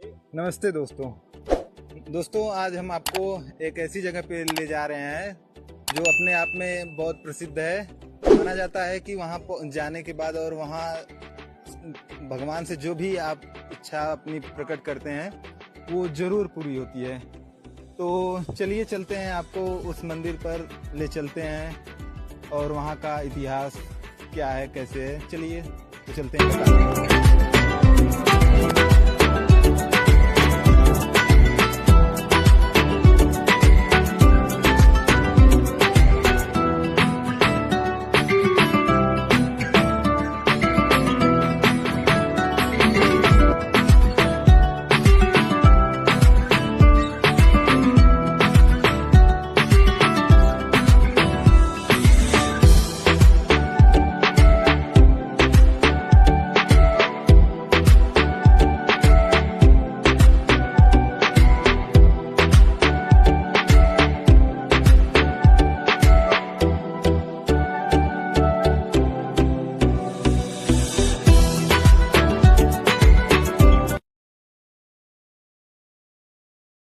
नमस्ते दोस्तों, आज हम आपको एक ऐसी जगह पे ले जा रहे हैं जो अपने आप में बहुत प्रसिद्ध है। माना जाता है कि वहाँ जाने के बाद और वहाँ भगवान से जो भी आप इच्छा अपनी प्रकट करते हैं वो जरूर पूरी होती है। तो चलिए चलते हैं, आपको उस मंदिर पर ले चलते हैं और वहाँ का इतिहास क्या है, कैसे है, चलिए तो चलते हैं।